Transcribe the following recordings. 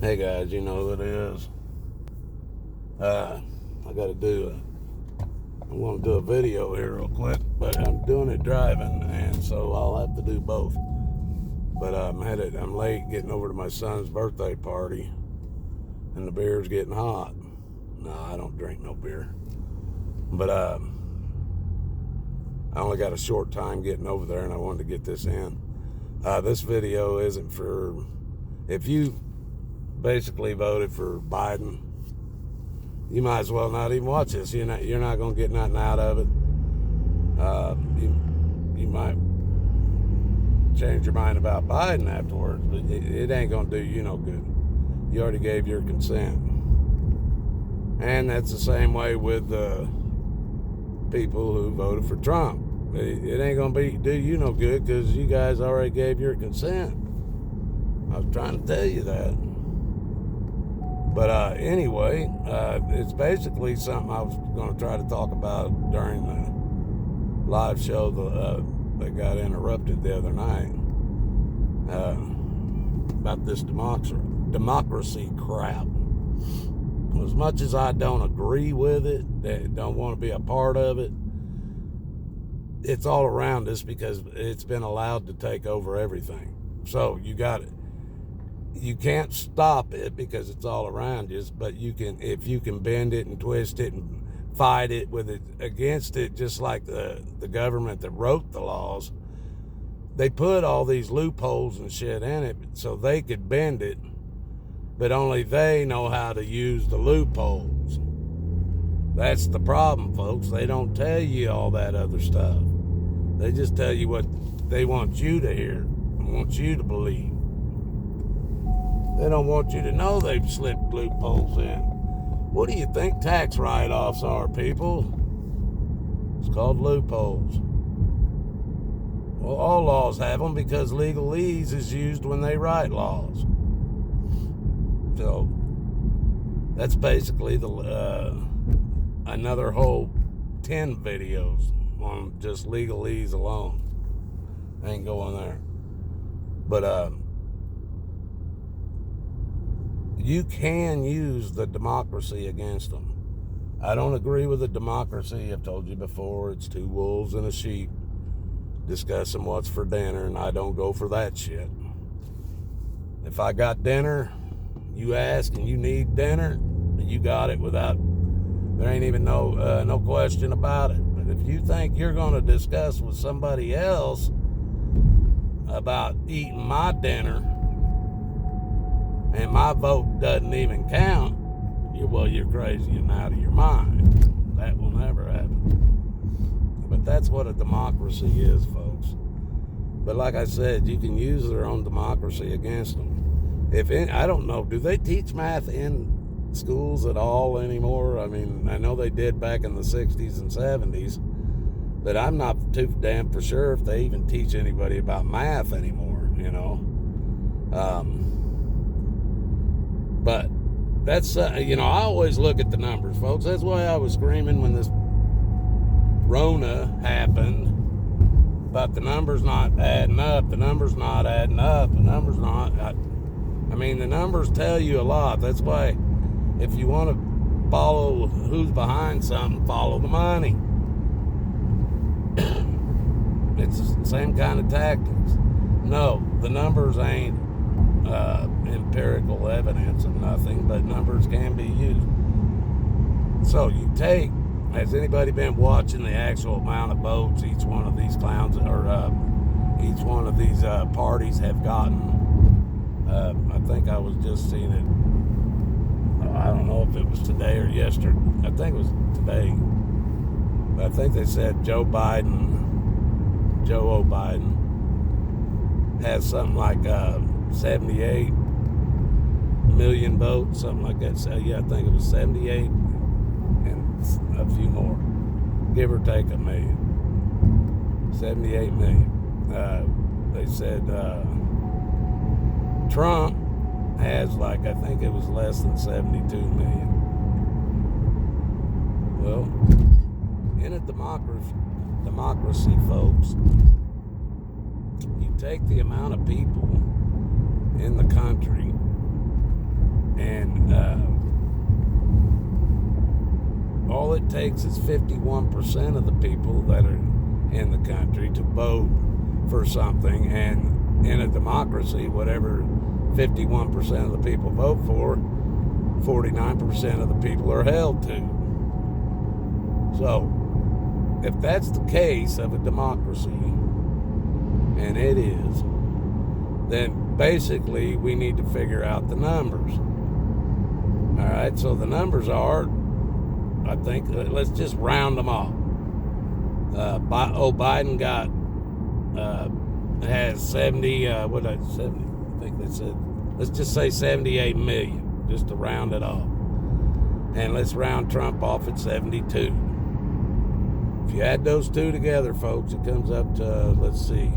Hey guys, you know who it is. I gotta I'm gonna do a video here real quick, but I'm doing it driving, and so I'll have to do both. But I'm late getting over to my son's birthday party, and the beer's getting hot. No, I don't drink no beer. But I only got a short time getting over there, and I wanted to get this in. This video isn't for, if you basically voted for Biden, you might as well not even watch this. You're not going to get nothing out of it. You might change your mind about Biden afterwards, but it ain't going to do you no good. You already gave your consent. And that's the same way with the people who voted for Trump. It ain't going to do you no good because you guys already gave your consent. I was trying to tell you that. But anyway, it's basically something I was going to try to talk about during the live show that got interrupted the other night about this democracy crap. As much as I don't agree with it, don't want to be a part of it, it's all around us because it's been allowed to take over everything. So you got it. You can't stop it because it's all around you, but you can, if you can bend it and twist it and fight it with it against it, just like the government that wrote the laws. They put all these loopholes and shit in it so they could bend it, but only they know how to use the loopholes. That's the problem, folks. They don't tell you all that other stuff. They just tell you what they want you to hear and want you to believe. They don't want you to know they've slipped loopholes in. What do you think tax write-offs are, people? It's called loopholes. Well, all laws have them because legalese is used when they write laws. So that's basically another whole 10 videos on just legalese alone. I ain't going there. But you can use the democracy against them. I don't agree with the democracy. I've told you before, it's two wolves and a sheep discussing what's for dinner, and I don't go for that shit. If I got dinner, you ask and you need dinner, you got it without, there ain't even no question about it. But if you think you're going to discuss with somebody else about eating my dinner and my vote doesn't even count, you're crazy and out of your mind. That will never happen. But that's what a democracy is, folks. But like I said, you can use their own democracy against them. I don't know, do they teach math in schools at all anymore? I mean, I know they did back in the 60s and 70s, but I'm not too damn for sure if they even teach anybody about math anymore, you know. But that's, I always look at the numbers, folks. That's why I was screaming when this Rona happened about the numbers not adding up. The numbers not adding up. The numbers not. I mean, the numbers tell you a lot. That's why if you want to follow who's behind something, follow the money. It's the same kind of tactics. No, the numbers ain't empirical evidence of nothing, but numbers can be used. So you take, has anybody been watching the actual amount of votes each one of these clowns or each one of these parties have gotten? I think I was just seeing it. I don't know if it was today or yesterday. I think it was today. But I think they said Joe O. Biden has something like 78 million votes, something like that. So yeah, I think it was 78 and a few more, give or take a million. 78 million. They said Trump has I think it was less than 72 million. Well, in a democracy, folks, you take the amount of people in the country takes is 51% of the people that are in the country to vote for something, and in a democracy, whatever 51% of the people vote for, 49% of the people are held to. So, if that's the case of a democracy, and it is, then basically we need to figure out the numbers. All right, so the numbers are, I think, let's just round them off. Biden has 70, I think they said, let's just say 78 million, just to round it off. And let's round Trump off at 72. If you add those two together, folks, it comes up to, let's see.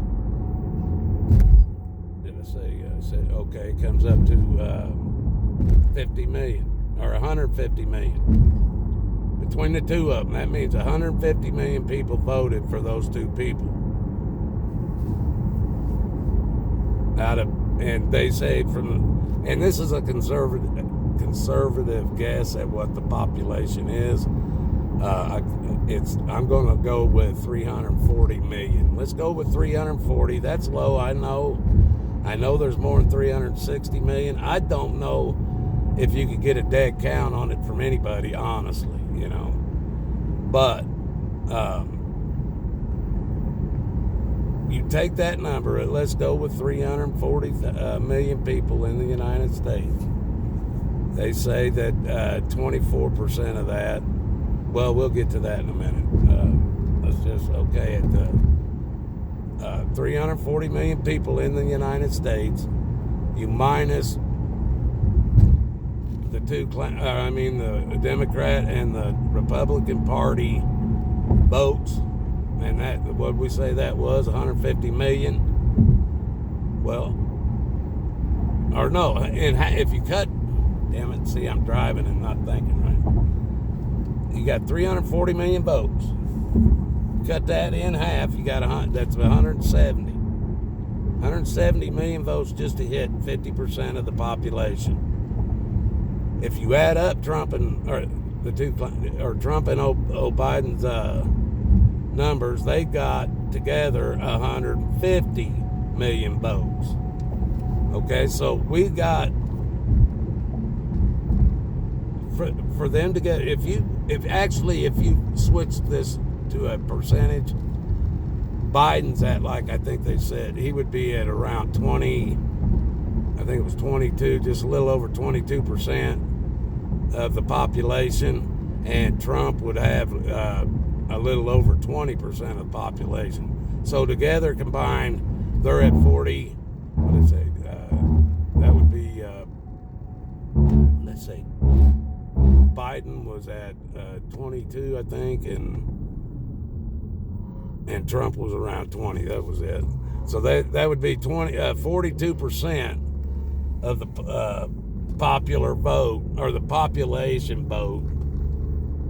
Did I say, okay, it comes up to 50 million, or 150 million. Between the two of them, that means 150 million people voted for those two people. And they say and this is a conservative guess at what the population is. I'm going to go with 340 million. Let's go with 340. That's low, I know. I know there's more than 360 million. I don't know if you could get a dead count on it from anybody, honestly, you know. But you take that number, let's go with 340 million people in the United States. They say that 24% of that, well, we'll get to that in a minute. Let's just, okay, at 340 million people in the United States, you minus the the Democrat and the Republican Party votes, and that, what we say that was, 150 million. Well, or no, if you cut, damn it, see, I'm driving and not thinking right. You got 340 million votes. Cut that in half, you got that's 170. 170 million votes just to hit 50% of the population. If you add up Trump and Biden's numbers, they got together 150 million votes. Okay, so we got for them to get, if you switch this to a percentage, Biden's at, like I think they said, he would be at around 20, I think it was 22, just a little over 22% of the population, and Trump would have a little over 20% of the population. So together combined, they're at 40, what did I say, that would be, let's say, Biden was at 22, I think, and Trump was around 20. That was it. So that would be 42% of the popular vote, or the population vote,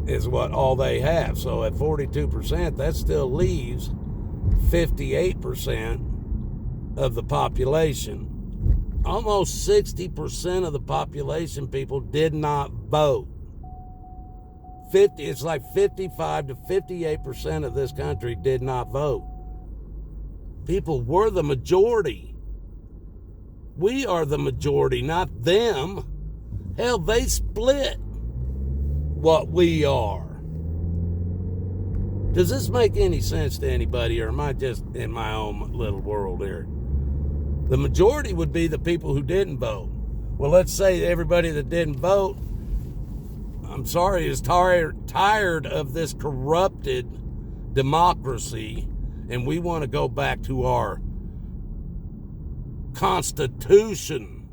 is what all they have. So at 42%, that still leaves 58% of the population. Almost 60% of the population, people, did not vote. It's like 55 to 58% of this country did not vote. People, were the majority. We are the majority, not them. Hell, they split what we are. Does this make any sense to anybody, or am I just in my own little world here? The majority would be the people who didn't vote. Well, let's say everybody that didn't vote, I'm sorry, is tired of this corrupted democracy, and we want to go back to our Constitution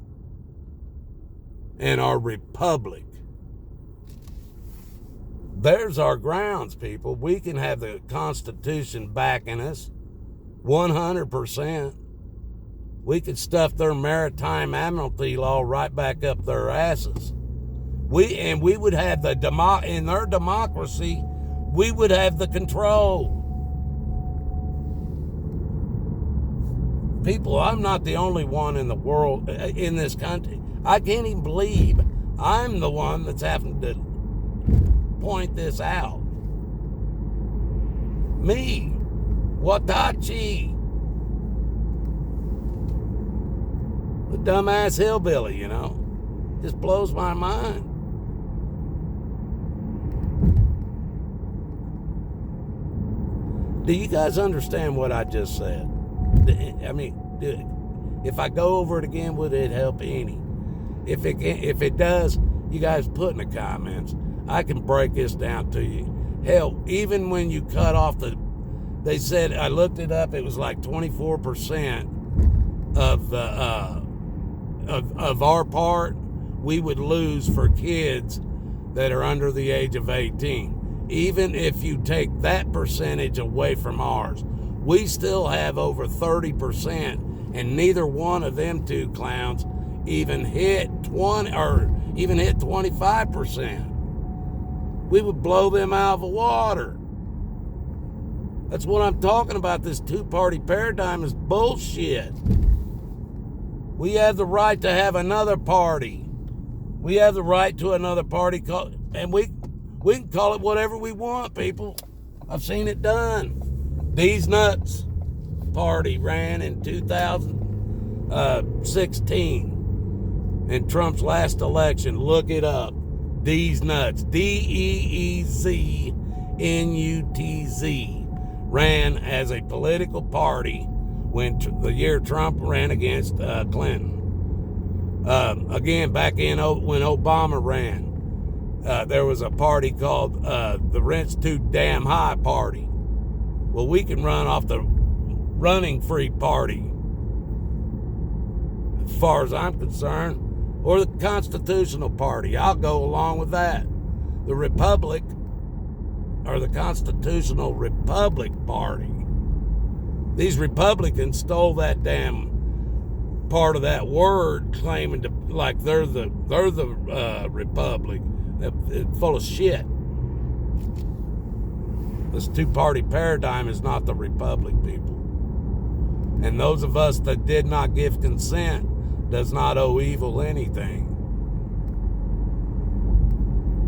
and our republic. There's our grounds, people. We can have the Constitution backing us 100%. We could stuff their maritime admiralty law right back up their asses. We would have in their democracy, we would have the control. People, I'm not the only one in the world, in this country. I can't even believe I'm the one that's having to point this out. Me, Watachi, the dumbass hillbilly, you know, just blows my mind. Do you guys understand what I just said? I mean, if I go over it again, would it help any? If it does, you guys put in the comments. I can break this down to you. Hell, even when you cut off they said, I looked it up, it was like 24% of the of our part we would lose for kids that are under the age of 18. Even if you take that percentage away from ours, we still have over 30%, and neither one of them two clowns even hit 20 or even hit 25%. We would blow them out of the water. That's what I'm talking about. This two-party paradigm is bullshit. We have the right to have another party. We have the right to another party, and we can call it whatever we want, people. I've seen it done. These Nuts Party ran in 2016 in Trump's last election. Look it up. These Nuts, DEEZNUTZ, ran as a political party when the year Trump ran against Clinton. Again, back in when Obama ran, there was a party called the Rent's Too Damn High Party. Well, we can run off the Runningfree Party, as far as I'm concerned, or the Constitutional Party. I'll go along with that. The Republic, or the Constitutional Republic Party. These Republicans stole that damn part of that word, claiming to like they're the Republic. It's full of shit. This two-party paradigm is not the Republic, people. And those of us that did not give consent does not owe evil anything.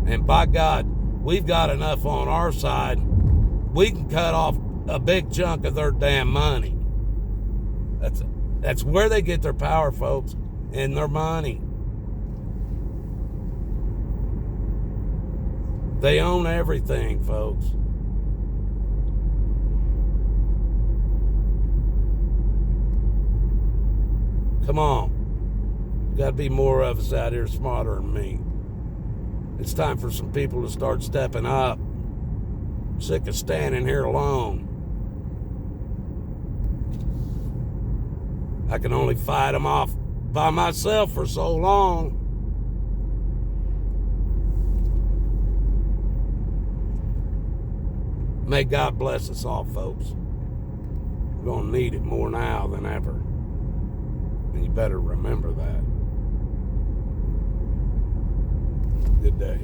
And by God, we've got enough on our side. We can cut off a big chunk of their damn money. That's where they get their power, folks, and their money. They own everything, folks. Come on. Got to be more of us out here smarter than me. It's time for some people to start stepping up. I'm sick of standing here alone. I can only fight them off by myself for so long. May God bless us all, folks. We're going to need it more now than ever. And you better remember that. Good day.